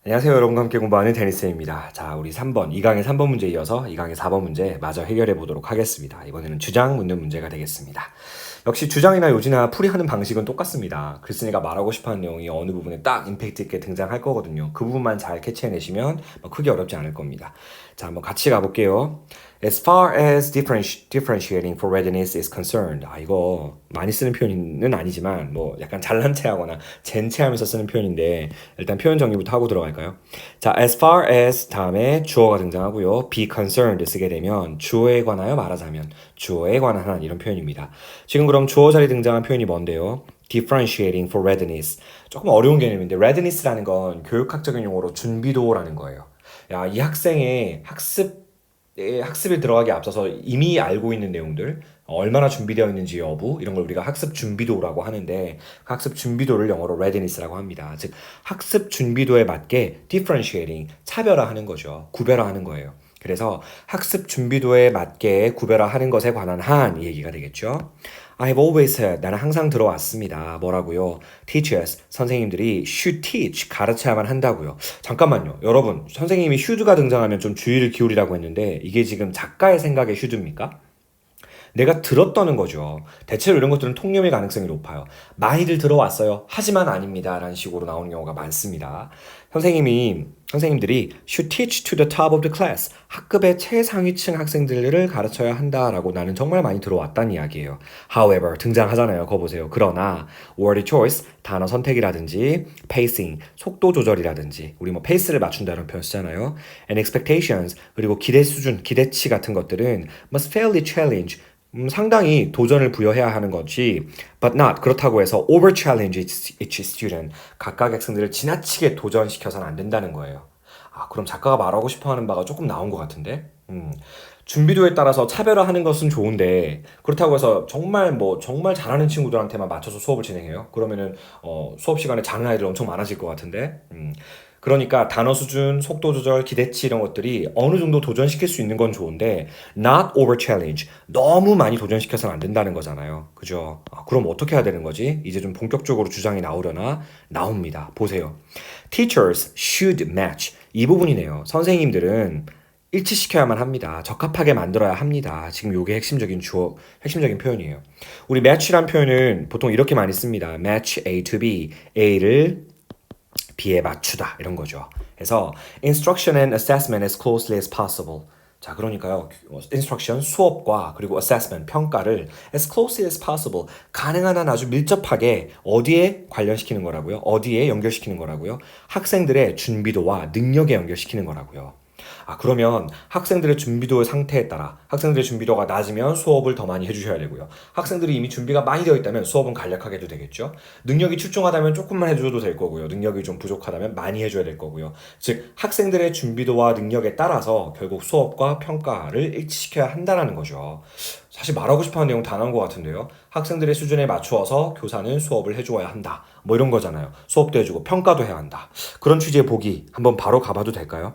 안녕하세요. 여러분과 함께 공부하는 데니스입니다. 자, 우리 3번, 2강의 3번 문제 이어서 2강의 4번 문제 마저 해결해 보도록 하겠습니다. 이번에는 주장 묻는 문제가 되겠습니다. 역시 주장이나 요지나 풀이하는 방식은 똑같습니다. 글쓴이가 말하고 싶어하는 내용이 어느 부분에 딱 임팩트 있게 등장할 거거든요. 그 부분만 잘 캐치해내시면 크게 어렵지 않을 겁니다. 자, 한번 같이 가볼게요. As far as differentiating for readiness is concerned. 이거 많이 쓰는 표현은 아니지만 약간 잘난 체하거나 젠 체하면서 쓰는 표현인데 일단 표현 정리부터 하고 들어갈까요? 자, as far as 다음에 주어가 등장하고요. be concerned 쓰게 되면 주어에 관하여 말하자면 주어에 관한 한 이런 표현입니다. 지금 그럼 주어 자리에 등장한 표현이 뭔데요? differentiating for readiness. 조금 어려운 개념인데 readiness라는 건 교육학적인 용어로 준비도라는 거예요. 야, 이 학생의 학습에 들어가기 앞서서 이미 알고 있는 내용들, 얼마나 준비되어 있는지 여부, 이런 걸 우리가 학습 준비도라고 하는데, 그 학습 준비도를 영어로 readiness라고 합니다. 즉, 학습 준비도에 맞게 differentiating, 차별화하는 거죠. 구별화하는 거예요. 그래서 학습 준비도에 맞게 구별화하는 것에 관한 한 이 얘기가 되겠죠. I have always heard, 나는 항상 들어왔습니다. 뭐라고요? Teachers, 선생님들이 should teach, 가르쳐야만 한다고요. 잠깐만요. 여러분, 선생님이 should가 등장하면 좀 주의를 기울이라고 했는데 이게 지금 작가의 생각의 should입니까? 내가 들었다는 거죠. 대체로 이런 것들은 통념의 가능성이 높아요. 많이들 들어왔어요. 하지만 아닙니다. 라는 식으로 나오는 경우가 많습니다. 선생님들이 should teach to the top of the class. 학급의 최상위층 학생들을 가르쳐야 한다라고 나는 정말 많이 들어왔다는 이야기예요. However, 등장하잖아요. 거 보세요. 그러나 word choice, 단어 선택이라든지 pacing, 속도 조절이라든지 우리 페이스를 맞춘다는 표현 쓰잖아요. And expectations, 그리고 기대 수준, 기대치 같은 것들은 must fairly challenge, 상당히 도전을 부여해야 하는 거지. But not 그렇다고 해서 over challenge each student. 각각 학생들을 지나치게 도전시켜서는 안 된다는 거예요. 그럼 작가가 말하고 싶어하는 바가 조금 나온 것 같은데. 준비도에 따라서 차별화하는 것은 좋은데 그렇다고 해서 정말 잘하는 친구들한테만 맞춰서 수업을 진행해요. 그러면은 수업 시간에 자는 아이들 엄청 많아질 것 같은데. 그러니까 단어 수준, 속도 조절, 기대치 이런 것들이 어느 정도 도전시킬 수 있는 건 좋은데 not over challenge. 너무 많이 도전시켜서는 안 된다는 거잖아요. 그죠? 그럼 어떻게 해야 되는 거지? 이제 좀 본격적으로 주장이 나오려나? 나옵니다. 보세요. Teachers should match. 이 부분이네요. 선생님들은 일치시켜야만 합니다. 적합하게 만들어야 합니다. 지금 이게 핵심적인 표현이에요. 우리 match란 표현은 보통 이렇게 많이 씁니다. match A to B. A를 B에 맞추다 이런 거죠. 그래서 instruction and assessment as closely as possible. 자, 그러니까요. instruction 수업과 그리고 assessment 평가를 as closely as possible 가능한 한 아주 밀접하게 어디에 관련시키는 거라고요? 어디에 연결시키는 거라고요? 학생들의 준비도와 능력에 연결시키는 거라고요. 그러면 학생들의 준비도의 상태에 따라 학생들의 준비도가 낮으면 수업을 더 많이 해주셔야 되고요. 학생들이 이미 준비가 많이 되어 있다면 수업은 간략하게 해도 되겠죠. 능력이 출중하다면 조금만 해줘도 될 거고요. 능력이 좀 부족하다면 많이 해줘야 될 거고요. 즉 학생들의 준비도와 능력에 따라서 결국 수업과 평가를 일치시켜야 한다는 거죠. 사실 말하고 싶어하는 내용 다 나온 것 같은데요. 학생들의 수준에 맞추어서 교사는 수업을 해주어야 한다. 이런 거잖아요. 수업도 해주고 평가도 해야 한다. 그런 취지의 보기 한번 바로 가봐도 될까요?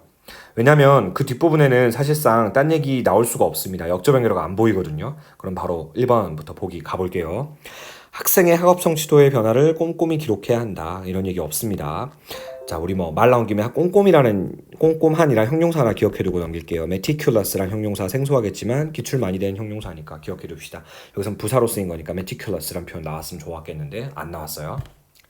왜냐면 그 뒷부분에는 사실상 딴 얘기 나올 수가 없습니다. 역적 연결어가 안 보이거든요. 그럼 바로 1번부터 보기 가볼게요. 학생의 학업 성취도의 변화를 꼼꼼히 기록해야 한다. 이런 얘기 없습니다. 자, 우리 말 나온 김에 꼼꼼한이란 형용사 하나 기억해두고 넘길게요. meticulous란 형용사 생소하겠지만 기출 많이 된 형용사니까 기억해둡시다. 여기선 부사로 쓰인 거니까 meticulous란 표현 나왔으면 좋았겠는데 안 나왔어요.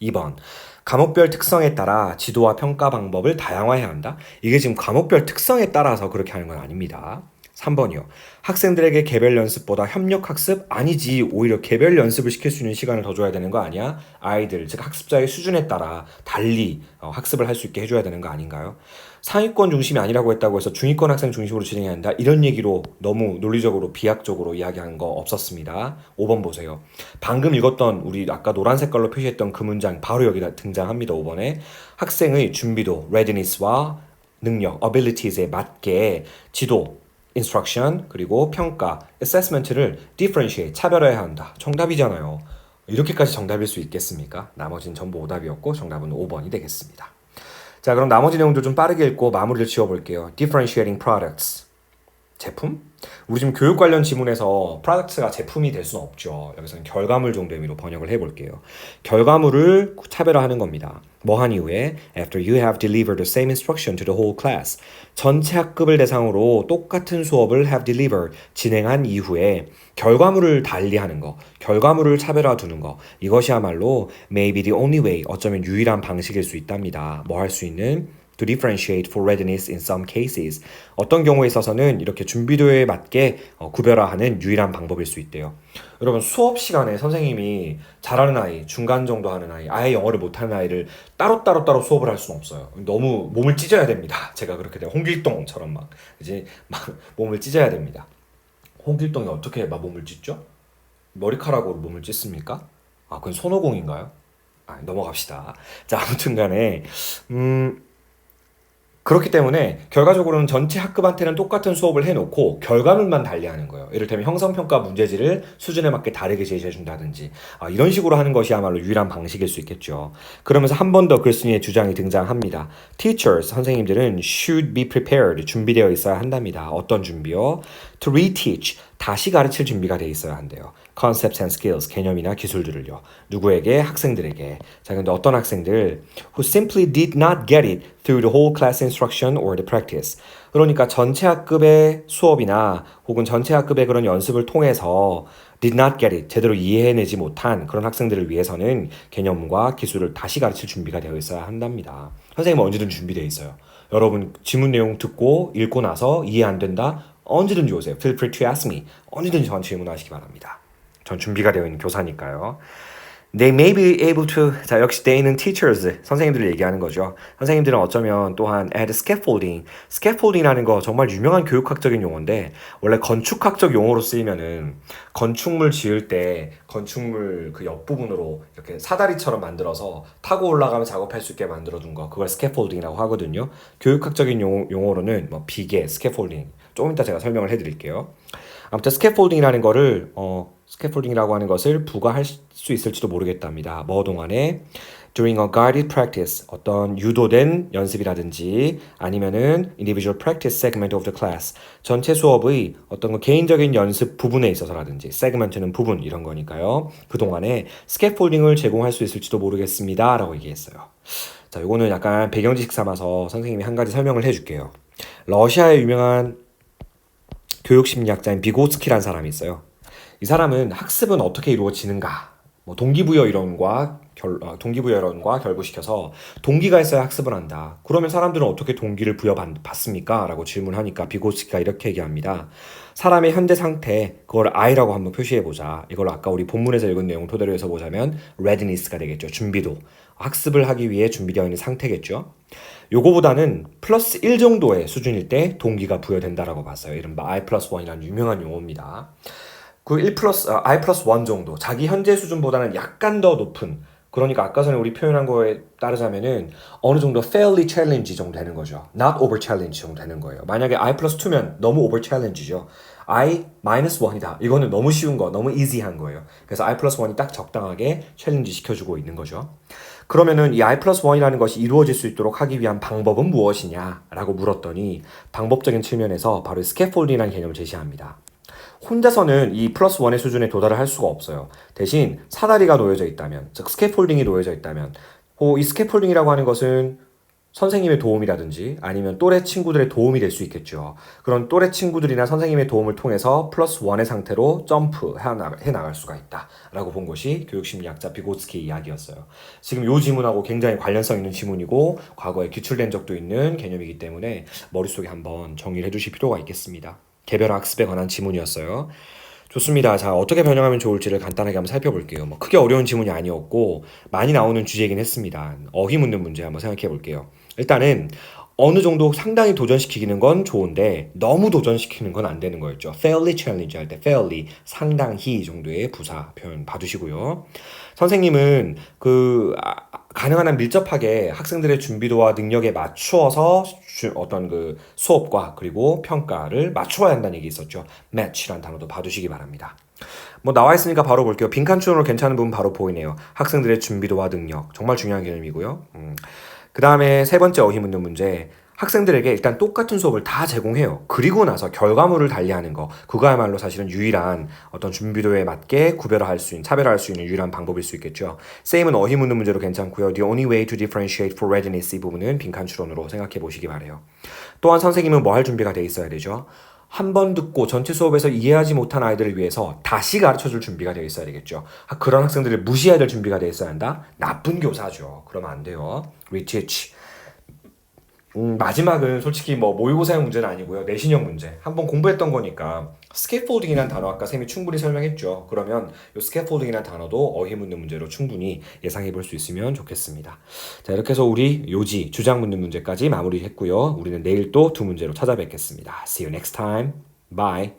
2번. 과목별 특성에 따라 지도와 평가 방법을 다양화해야 한다. 이게 지금 과목별 특성에 따라서 그렇게 하는 건 아닙니다. 3번이요. 학생들에게 개별 연습보다 협력 학습? 아니지. 오히려 개별 연습을 시킬 수 있는 시간을 더 줘야 되는 거 아니야? 아이들, 즉 학습자의 수준에 따라 달리 학습을 할 수 있게 해줘야 되는 거 아닌가요? 상위권 중심이 아니라고 했다고 해서 중위권 학생 중심으로 진행해야 한다. 이런 얘기로 너무 논리적으로 비약적으로 이야기한 거 없었습니다. 5번 보세요. 방금 읽었던 우리 아까 노란 색깔로 표시했던 그 문장 바로 여기다 등장합니다. 5번에 학생의 준비도, readiness와 능력, abilities에 맞게 지도, instruction, 그리고 평가, assessment를 differentiate, 차별화해야 한다. 정답이잖아요. 이렇게까지 정답일 수 있겠습니까? 나머지는 전부 오답이었고 정답은 5번이 되겠습니다. 자, 그럼 나머지 내용들 좀 빠르게 읽고 마무리를 지어볼게요. differentiating products. 제품? 우리 지금 교육 관련 지문에서 product가 제품이 될 수는 없죠. 여기서는 결과물 정도의 의미로 번역을 해볼게요. 결과물을 차별화하는 겁니다. 뭐 한 이후에 after you have delivered the same instruction to the whole class 전체 학급을 대상으로 똑같은 수업을 have delivered 진행한 이후에 결과물을 달리하는 거, 결과물을 차별화 두는 거 이것이야말로 maybe the only way 어쩌면 유일한 방식일 수 있답니다. 뭐 할 수 있는 to differentiate for readiness in some cases. 어떤 경우에 있어서는 이렇게 준비도에 맞게 구별화하는 유일한 방법일 수 있대요. 여러분 수업 시간에 선생님이 잘하는 아이, 중간 정도 하는 아이, 아예 영어를 못하는 아이를 따로 수업을 할 수는 없어요. 너무 몸을 찢어야 됩니다. 제가 그렇게 돼요. 홍길동처럼 막 몸을 찢어야 됩니다. 홍길동이 어떻게 막 몸을 찢죠? 머리카락으로 몸을 찢습니까? 아, 그건 손오공인가요? 아, 넘어갑시다. 자, 아무튼간에 그렇기 때문에 결과적으로는 전체 학급한테는 똑같은 수업을 해놓고 결과물만 달리하는 거예요. 이를테면 형성평가 문제지를 수준에 맞게 다르게 제시해준다든지 이런 식으로 하는 것이야말로 유일한 방식일 수 있겠죠. 그러면서 한 번 더 글쓴이의 주장이 등장합니다. Teachers, 선생님들은 should be prepared, 준비되어 있어야 한답니다. 어떤 준비요? To reteach, 다시 가르칠 준비가 돼 있어야 한대요. Concepts and skills, 개념이나 기술들을요. 누구에게? 학생들에게. 자, 근데 어떤 학생들? Who simply did not get it through the whole class instruction or the practice. 그러니까 전체 학급의 수업이나 혹은 전체 학급의 그런 연습을 통해서 did not get it, 제대로 이해해내지 못한 그런 학생들을 위해서는 개념과 기술을 다시 가르칠 준비가 되어 있어야 한답니다. 선생님은 언제든 준비되어 있어요. 여러분 지문 내용 듣고 읽고 나서 이해 안 된다? 언제든지 오세요. Feel free to ask me. 언제든지 저한테 질문하시기 바랍니다. 전 준비가 되어 있는 교사니까요. They may be able to, 자 역시 they는 teachers, 선생님들을 얘기하는 거죠. 선생님들은 어쩌면 또한 add scaffolding, scaffolding이라는 거 정말 유명한 교육학적인 용어인데 원래 건축학적 용어로 쓰이면은 건축물 지을 때 건축물 그 옆부분으로 이렇게 사다리처럼 만들어서 타고 올라가면 작업할 수 있게 만들어둔 거 그걸 scaffolding이라고 하거든요. 교육학적인 용어로는 뭐 비계, scaffolding 조금 이따 제가 설명을 해드릴게요. 아무튼 scaffolding이라는 거를 스캐폴딩이라고 하는 것을 부과할 수 있을지도 모르겠답니다. 뭐 동안에 during a guided practice 어떤 유도된 연습이라든지 아니면은 individual practice segment of the class 전체 수업의 어떤 개인적인 연습 부분에 있어서라든지 segment는 부분 이런 거니까요. 그 동안에 스캐폴딩을 제공할 수 있을지도 모르겠습니다. 라고 얘기했어요. 자, 요거는 약간 배경 지식 삼아서 선생님이 한 가지 설명을 해줄게요. 러시아의 유명한 교육심리학자인 비고츠키라는 사람이 있어요. 이 사람은 학습은 어떻게 이루어지는가, 뭐 동기부여 이론과 결부시켜서 동기가 있어야 학습을 한다. 그러면 사람들은 어떻게 동기를 부여받습니까? 라고 질문하니까 비고츠키가 이렇게 얘기합니다. 사람의 현재 상태, 그걸 I라고 한번 표시해보자. 이걸 아까 우리 본문에서 읽은 내용 토대로 해서 보자면 readiness가 되겠죠. 준비도. 학습을 하기 위해 준비되어 있는 상태겠죠. 요거보다는 플러스 1 정도의 수준일 때 동기가 부여된다라고 봤어요. 이른바 I 플러스 1이라는 유명한 용어입니다. 그 1 플러스, I 플러스 1 정도, 자기 현재 수준보다는 약간 더 높은, 그러니까 아까 전에 우리 표현한 거에 따르자면은 어느 정도 fairly challenge 정도 되는 거죠. Not over challenge 정도 되는 거예요. 만약에 I 플러스 2면 너무 over challenge죠. I 마이너스 1이다. 이거는 너무 쉬운 거, 너무 easy한 거예요. 그래서 I 플러스 1이 딱 적당하게 챌린지 시켜주고 있는 거죠. 그러면은 이 I 플러스 1이라는 것이 이루어질 수 있도록 하기 위한 방법은 무엇이냐? 라고 물었더니 방법적인 측면에서 바로 스캐폴딩이라는 개념을 제시합니다. 혼자서는 이 플러스 1의 수준에 도달을 할 수가 없어요. 대신 사다리가 놓여져 있다면, 즉 스캐폴딩이 놓여져 있다면, 이 스캐폴딩이라고 하는 것은 선생님의 도움이라든지 아니면 또래 친구들의 도움이 될 수 있겠죠. 그런 또래 친구들이나 선생님의 도움을 통해서 플러스 1의 상태로 점프해 나갈 수가 있다 라고 본 것이 교육심리학자 비고츠키의 이야기였어요. 지금 이 지문하고 굉장히 관련성 있는 지문이고 과거에 기출된 적도 있는 개념이기 때문에 머릿속에 한번 정리를 해두실 필요가 있겠습니다. 개별 학습에 관한 지문이었어요. 좋습니다. 자, 어떻게 변형하면 좋을지를 간단하게 한번 살펴볼게요. 뭐 크게 어려운 지문이 아니었고 많이 나오는 주제이긴 했습니다. 어휘 묻는 문제 한번 생각해 볼게요. 일단은 어느 정도 상당히 도전시키는 건 좋은데 너무 도전시키는 건 안 되는 거였죠. fairly challenge 할 때 fairly 상당히 정도의 부사 표현 봐두시고요. 선생님은 가능한 한 밀접하게 학생들의 준비도와 능력에 맞추어서 어떤 그 수업과 그리고 평가를 맞춰야 한다는 얘기 있었죠. match라는 단어도 봐두시기 바랍니다. 뭐 나와 있으니까 바로 볼게요. 빈칸추론으로 괜찮은 부분 바로 보이네요. 학생들의 준비도와 능력 정말 중요한 개념이고요. 그 다음에 세 번째 어휘 묻는 문제. 학생들에게 일단 똑같은 수업을 다 제공해요. 그리고 나서 결과물을 달리하는 거, 그거야말로 사실은 유일한 어떤 준비도에 맞게 차별화할 수 있는 유일한 방법일 수 있겠죠. same은 어휘 묻는 문제로 괜찮고요. the only way to differentiate for readiness 이 부분은 빈칸 추론으로 생각해 보시기 바래요. 또한 선생님은 뭐 할 준비가 돼 있어야 되죠. 한 번 듣고 전체 수업에서 이해하지 못한 아이들을 위해서 다시 가르쳐줄 준비가 되어 있어야 되겠죠. 그런 학생들을 무시해야 될 준비가 되어 있어야 한다? 나쁜 교사죠. 그러면 안 돼요. reteach. 마지막은 솔직히 뭐 모의고사형 문제는 아니고요. 내신형 문제. 한번 공부했던 거니까 스캐폴딩이라는 단어 아까 쌤이 충분히 설명했죠. 그러면 이 스캐폴딩이라는 단어도 어휘 묻는 문제로 충분히 예상해 볼 수 있으면 좋겠습니다. 자, 이렇게 해서 우리 요지 주장 묻는 문제까지 마무리했고요. 우리는 내일 또 두 문제로 찾아뵙겠습니다. See you next time. Bye.